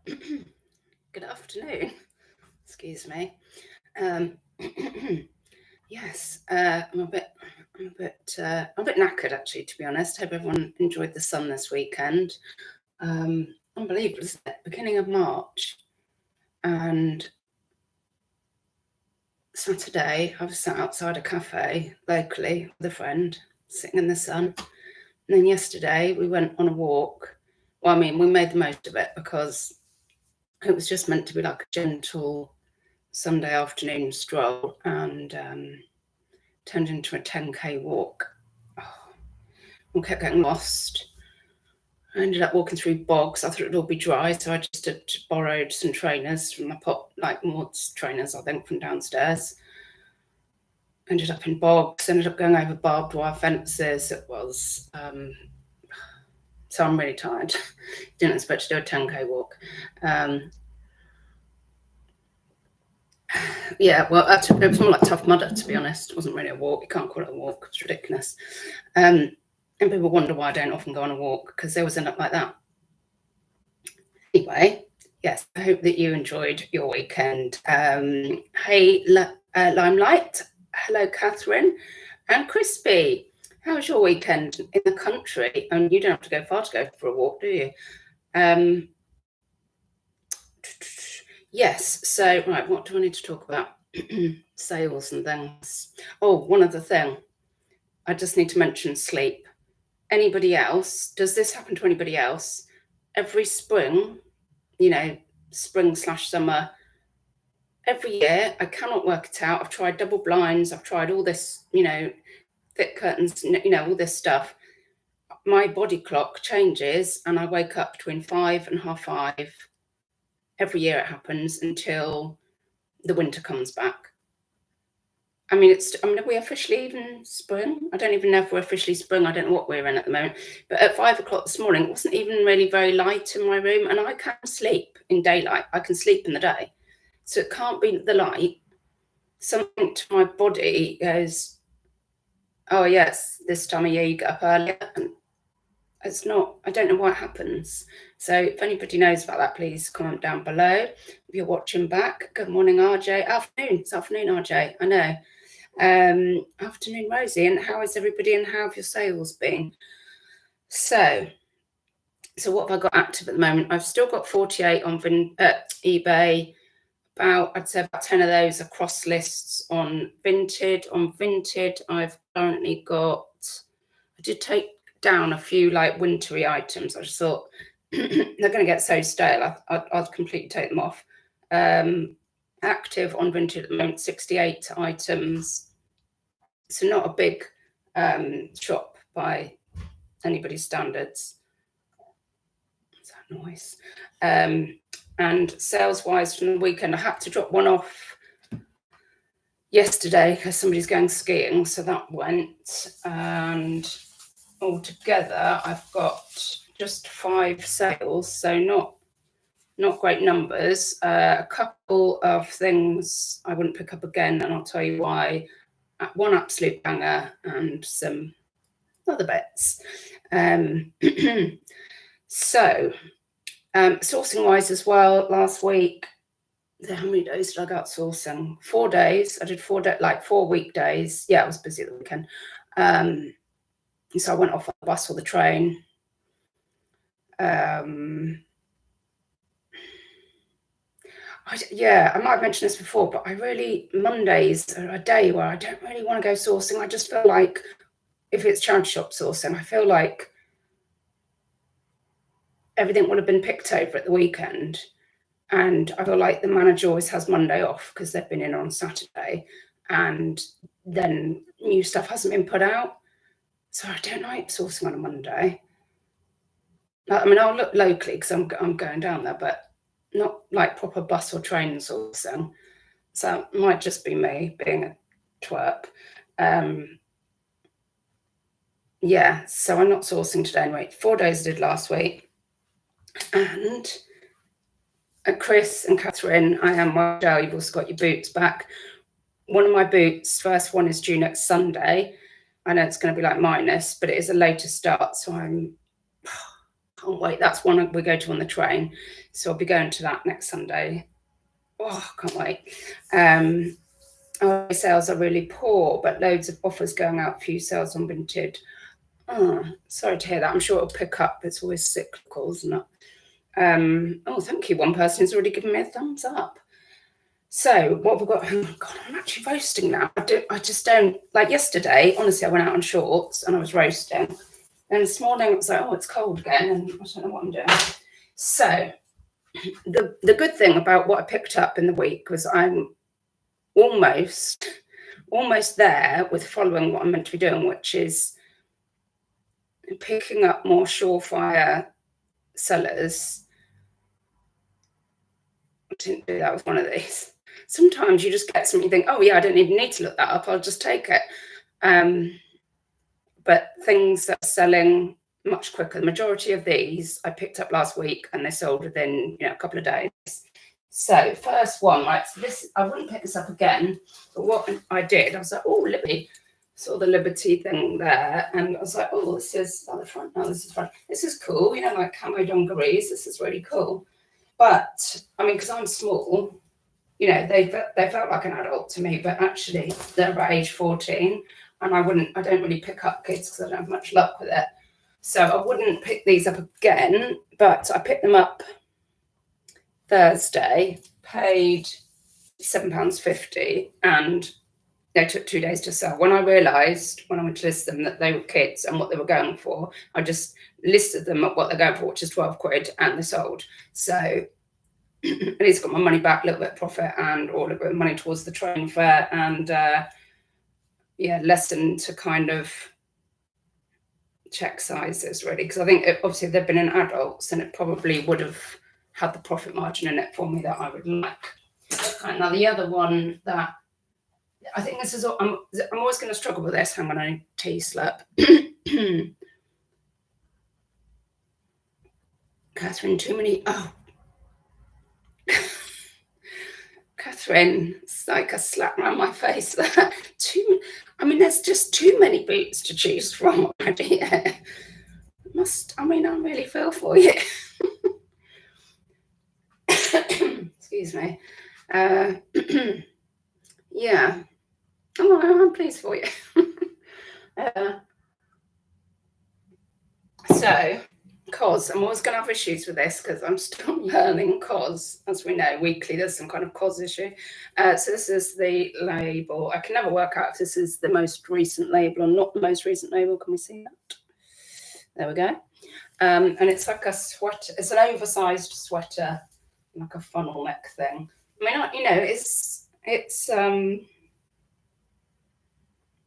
Good afternoon. Excuse me. Yes, I'm a bit knackered actually, to be honest. Hope everyone enjoyed the sun this weekend. Unbelievable, isn't it? Beginning of March, and Saturday I was sat outside a cafe locally with a friend, sitting in the sun. And then yesterday we went on a walk. Well, I mean, we made the most of it because it was just meant to be like a gentle Sunday afternoon stroll, and turned into a 10k walk. I kept getting lost. I ended up walking through bogs. I thought it would all be dry, so I just borrowed some trainers from my like Maud's trainers, I think, from downstairs. Ended up in bogs, ended up going over barbed wire fences. It was, so I'm really tired. Didn't expect to do a 10k walk. Yeah, well, it was more like Tough Mudder, to be honest. It wasn't really a walk. You can't call it a walk. It's ridiculous. And people wonder why I don't often go on a walk, because they always end up like that. Anyway, yes, I hope that you enjoyed your weekend. Hey, Limelight. Hello, Catherine. And Crispy. How was your weekend in the country? And you don't have to go far to go for a walk, do you? Yes, so, right, what do I need to talk about? Sales and things. Oh, one other thing. I just need to mention sleep. Anybody else? Does this happen to anybody else? Every spring, spring/summer, every year, I cannot work it out. I've tried double blinds. I've tried all this, thick curtains, all this stuff. My body clock changes and I wake up between 5 and 5:30. Every year it happens until the winter comes back. I mean, are we officially even spring? I don't even know if we're officially spring. I don't know what we're in at the moment. But at 5 o'clock this morning, it wasn't even really very light in my room. And I can sleep in daylight. I can sleep in the day. So it can't be the light. Something to my body goes, oh, yes, this time of year you get up earlier. And it's not, I don't know why it happens. So if anybody knows about that, please comment down below. If you're watching back, good morning, RJ. Afternoon. It's afternoon, RJ. I know. Afternoon, Rosie, and how is everybody and how have your sales been? So what have I got active at the moment? I've still got 48 on eBay. I'd say about 10 of those are cross lists on Vinted. On Vinted, I've currently got, I did take down a few like wintry items. I just thought they're going to get so stale, I'll completely take them off. Active on Vinted at the moment, 68 items. So not a big shop by anybody's standards. What's that noise? And sales-wise from the weekend, I had to drop one off yesterday because somebody's going skiing, so that went. And altogether, I've got just 5 sales, so not great numbers. A couple of things I wouldn't pick up again, and I'll tell you why. One absolute banger and some other bits. So, sourcing wise as well, last week, how many days did I go out sourcing? 4 days. I did 4 weekdays. Yeah, I was busy at the weekend. So I went off on the bus or the train. I might have mentioned this before, but Mondays are a day where I don't really want to go sourcing. I just feel like if it's charity shop sourcing, I feel like everything would have been picked over at the weekend. And I feel like the manager always has Monday off because they've been in on Saturday and then new stuff hasn't been put out. So I don't like sourcing on a Monday. I mean, I'll look locally because I'm going down there, but not like proper bus or train sourcing. So it might just be me being a twerp. Yeah, so I'm not sourcing today anyway. 4 days I did last week. And Chris and Catherine, I am well. You've also got your boots back. One of my boots, first one is due next Sunday. I know it's going to be like minus, but it is a later start, so I'm Can't wait. That's one we go to on the train. So I'll be going to that next Sunday. Oh, can't wait. Our sales are really poor, but loads of offers going out, few sales on Vinted. Oh, sorry to hear that. I'm sure it'll pick up. It's always cyclical, isn't it? Oh, thank you. One person's already given me a thumbs up. So what have we got? Oh God, I'm actually roasting now. I just don't, like yesterday, honestly, I went out on shorts and I was roasting. And this morning it was like, oh, it's cold again, and I don't know what I'm doing. So the good thing about what I picked up in the week was I'm almost there with following what I'm meant to be doing, which is picking up more surefire sellers. I didn't do that with one of these. Sometimes you just get something, you think, oh yeah, I don't even need to look that up, I'll just take it. But things that are selling much quicker, the majority of these I picked up last week and they sold within a couple of days. So first one, right, so this, I wouldn't pick this up again, but what I did, I was like, oh, Liberty, saw the Liberty thing there, and I was like, oh, this is on the front, no, this is front. This is cool, like camo dungarees, this is really cool. But, I mean, because I'm small, they felt like an adult to me, but actually they're about age 14, and I don't really pick up kids because I don't have much luck with it. So I wouldn't pick these up again, but I picked them up Thursday, paid £7.50, and they took 2 days to sell. When I realised, when I went to list them, that they were kids and what they were going for, I just listed them at what they're going for, which is 12 quid, and they sold. So at least got my money back, a little bit of profit, and or a little bit of money towards the train fare, and lesson to kind of check sizes, really, because I think obviously they've been in adults, and it probably would have had the profit margin in it for me that I would like. Okay, now the other one that I think this is, I'm always going to struggle with this. Hang on, I need tea slurp. Catherine, too many. Oh, Catherine, it's like a slap around my face. There's just too many boots to choose from already. I really feel for you. Excuse me. Yeah. I'm pleased for you. So, COS, I'm always going to have issues with this because I'm still learning COS. As we know, weekly there's some kind of COS issue. So this is the label. I can never work out if this is the most recent label or not the most recent label. Can we see that? There we go. And it's like a sweater. It's an oversized sweater, like a funnel neck thing. It's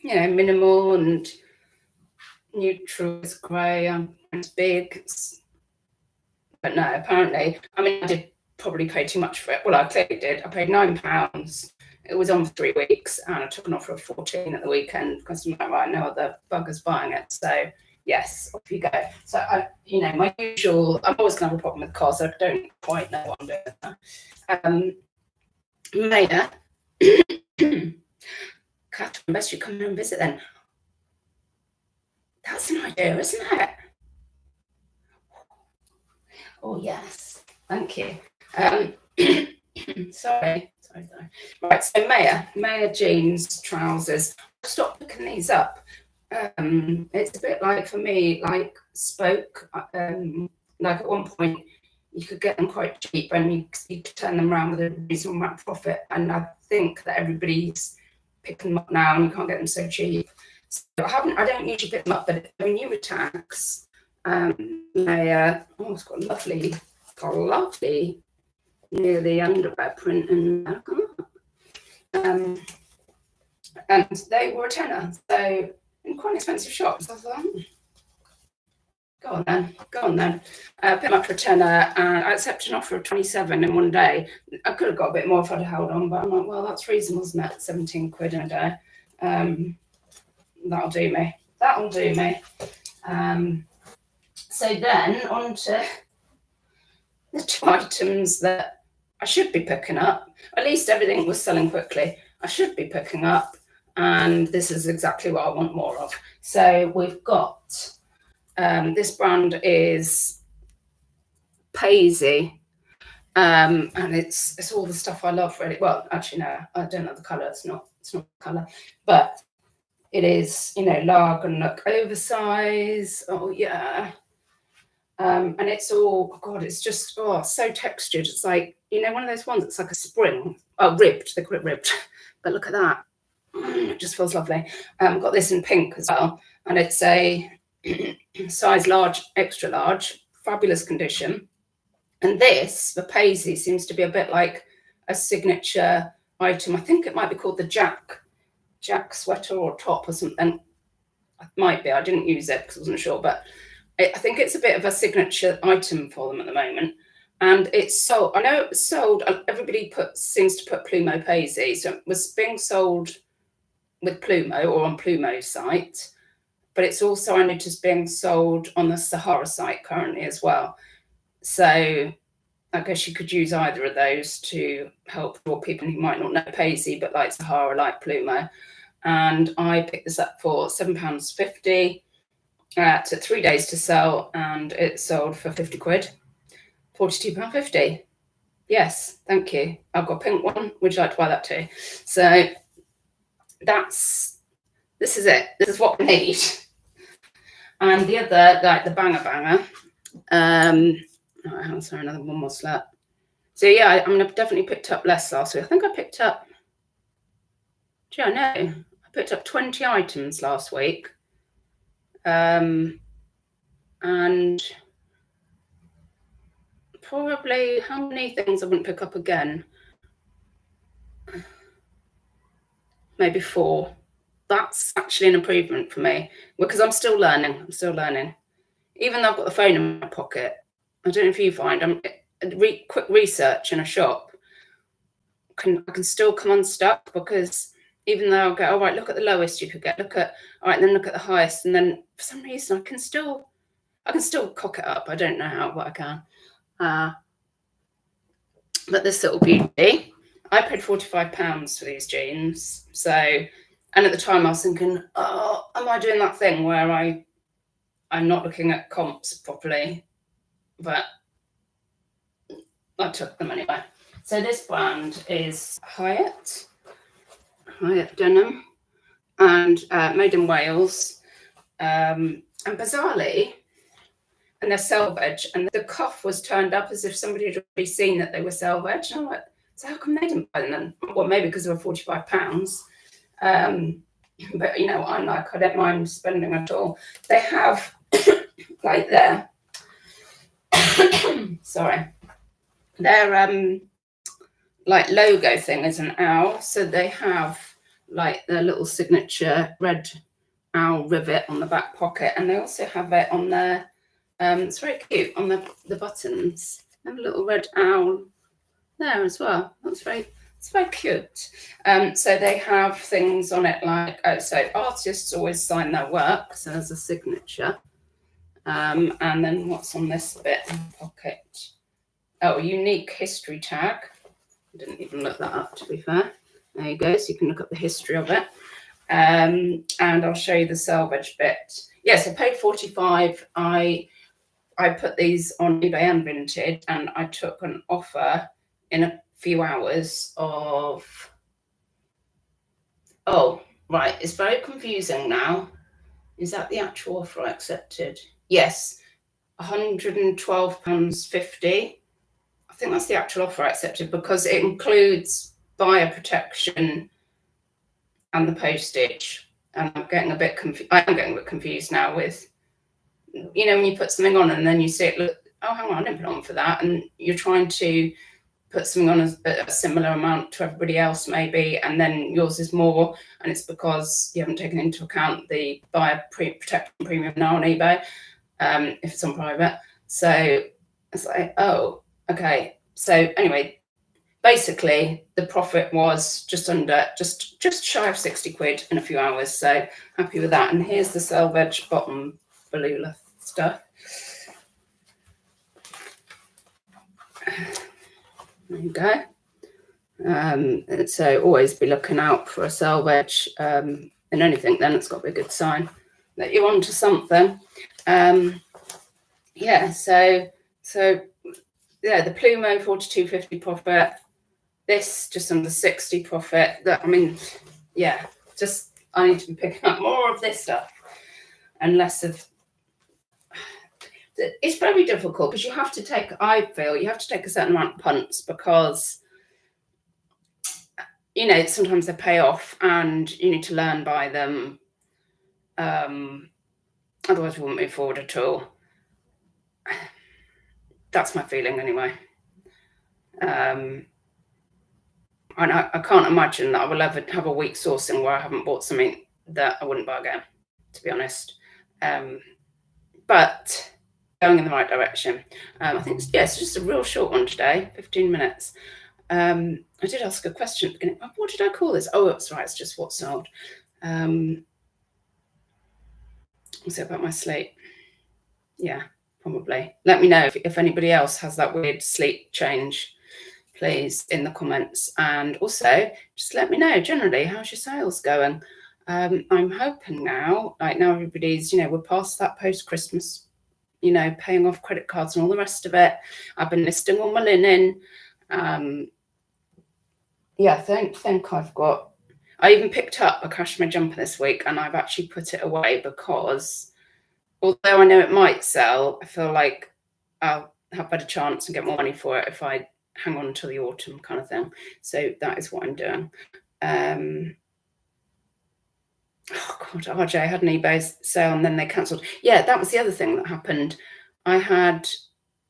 minimal and neutral. It's grey. It's big. But no, apparently, I did probably pay too much for it. Well, I clearly did. I paid £9. It was on for 3 weeks, and I took an offer of 14 at the weekend because I'm like, right, no other buggers buying it. So yes, off you go. So my usual. I'm always going to have a problem with COS. I don't quite know what I'm doing. Maya, Catherine, best you come here and visit then. That's an idea, isn't it? Oh yes, thank you. Sorry. Right, so Maya jeans, trousers. Stop picking these up. It's a bit like, for me, like Spoke. Like at one point, you could get them quite cheap, and you could turn them around with a reasonable amount of profit. And I think that everybody's picking them up now, and you can't get them so cheap. So I don't usually pick them up, but they're new with tax. It's got lovely near the underwear print, and they were a tenner, so in quite expensive shops. I thought, go on then. Picked them up for a tenner, and I accepted an offer of 27 in one day. I could have got a bit more if I'd held on, but I'm like, well, that's reasonable, isn't it? 17 quid in a day. That'll do me. So then on to the 2 items that I should be picking up. At least everything was selling quickly. I should be picking up, and this is exactly what I want more of. So we've got, this brand is Paisy. And it's all the stuff I love, really. Well, actually, no, I don't know the colour. It's not colour, but it is, you know, large and look oversize. Oh yeah. And it's all, oh God, it's just, oh, so textured. It's like, you know, one of those ones that's like a spring. Oh, ribbed. They call it ribbed. But look at that. It just feels lovely. Got this in pink as well. And it's a size large, extra large, fabulous condition. And this, the Paisy, seems to be a bit like a signature item. I think it might be called the Jack sweater or top or something. It might be. I didn't use it because I wasn't sure, but I think it's a bit of a signature item for them at the moment. And it's sold. I know it was sold. Everybody seems to put Plumo Paisy, so it was being sold with Plumo or on Plumo's site, but it's also, I noticed, being sold on the Sahara site currently as well. So I guess you could use either of those to help for people who might not know Paisy, but like Sahara, like Plumo. And I picked this up for £7.50. Took 3 days to sell, and it sold for 50 quid, £42.50. Yes, thank you. I've got a pink one. Would you like to buy that too? So this is it. This is what we need. And the other, like the banger. Oh, sorry, another one more slap. So yeah, I mean, I've definitely picked up less last week. I think I picked up, I picked up 20 items last week. And probably, how many things I wouldn't pick up again? Maybe 4. That's actually an improvement for me, because I'm still learning. Even though I've got the phone in my pocket, I don't know if you find, quick research in a shop, I can still come unstuck, because even though I'll go, all right, look at the lowest you could get, look at the highest, and then for some reason I can still cock it up. I don't know how, but I can. But this little beauty, I paid £45 for these jeans. So, and at the time I was thinking, oh, am I doing that thing where I'm not looking at comps properly? But I took them anyway. So this brand is Hyatt denim, and made in Wales, and bizarrely, and they're selvage, and the cuff was turned up as if somebody had already seen that they were selvage. And I'm like, so how come they didn't buy them? Well, maybe because they were £45. But you know, I'm like, I don't mind spending at all. They have like their sorry, their like logo thing is an owl. So they have like their little signature red owl rivet on the back pocket, and they also have it on their it's very cute on the buttons. They have a little red owl there as well. It's very cute. So they have things on it like, so artists always sign their work, so there's a signature. And then what's on this bit in the pocket? Oh, unique history tag. I didn't even look that up, to be fair. There you go, so you can look up the history of it. And I'll show you the selvage bit. Yes, I paid £45. I put these on eBay and Vinted, and I took an offer in a few hours of, oh, right, it's very confusing now. Is that the actual offer I accepted? Yes, £112.50. I think that's the actual offer I accepted, because it includes buyer protection and the postage. And I'm getting a bit confused now with, you know, when you put something on and then you see it, look, oh, hang on, I didn't put on for that. And you're trying to put something on a similar amount to everybody else maybe, and then yours is more, and it's because you haven't taken into account the buyer protection premium now on eBay, if it's on private. So it's like, oh, okay. So anyway, basically the profit was just shy of 60 quid in a few hours. So happy with that. And here's the selvage bottom Balula stuff. There you go. So always be looking out for a selvage in anything. Then it's got to be a good sign that you're onto something. Yeah. So yeah, the Plumo 42.50 profit. This just under 60 profit. That, I mean, yeah, just I need to be picking up more of this stuff and less of. It's very difficult because you have to take. I feel you have to take a certain amount of punts because sometimes they pay off and you need to learn by them. Otherwise, we wouldn't move forward at all. That's my feeling anyway. And I can't imagine that I will ever have a week sourcing where I haven't bought something that I wouldn't buy again, to be honest. But going in the right direction. I think, it's just a real short one today, 15 minutes. I did ask a question at the beginning. What did I call this? Oh, that's right. It's just what sold. What's it about my sleep? Yeah, probably. Let me know if anybody else has that weird sleep change, please, in the comments. And also, just let me know, generally, how's your sales going? I'm hoping now, now everybody's, we're past that post-Christmas, paying off credit cards and all the rest of it. I've been listing all my linen. Yeah, I think I even picked up a cashmere jumper this week and I've actually put it away because although I know it might sell, I feel like I'll have a better chance and get more money for it if I hang on until the autumn kind of thing. So that is what I'm doing. Oh God, RJ had an eBay sale and then they cancelled. Yeah, that was the other thing that happened. I had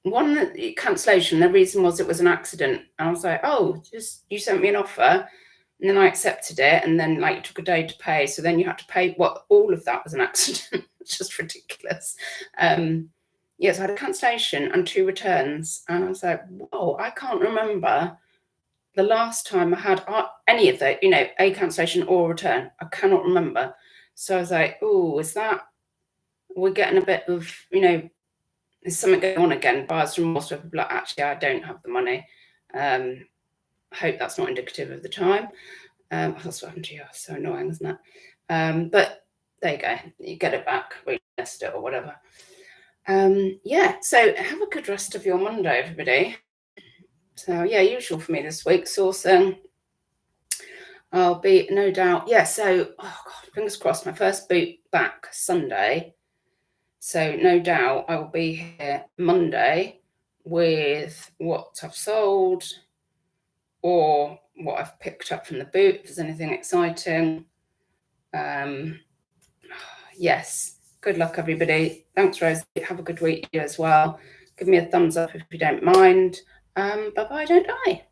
one cancellation. The reason was it was an accident. And I was like, oh, you sent me an offer. And then I accepted it. And then it took a day to pay. So then you had to pay all of that was an accident. It's just ridiculous. Yes, I had a cancellation and 2 returns. And I was like, whoa, I can't remember the last time I had any of that, a cancellation or a return. I cannot remember. So I was like, oh, we're getting a bit of, there's something going on again. Buyer's remorse where people are like, actually, I don't have the money. I hope that's not indicative of the time. That's what happened to you. So annoying, isn't it? But there you go. You get it back, relist it or whatever. Yeah, so have a good rest of your Monday, everybody. So yeah, usual for me this week, sourcing. I'll be no doubt. Yeah, so oh God, fingers crossed, my first boot back Sunday. So no doubt I will be here Monday with what I've sold or what I've picked up from the boot, if there's anything exciting. Yes, good luck, everybody. Thanks, Rosie. Have a good week as well. Give me a thumbs up if you don't mind. Bye-bye, don't die.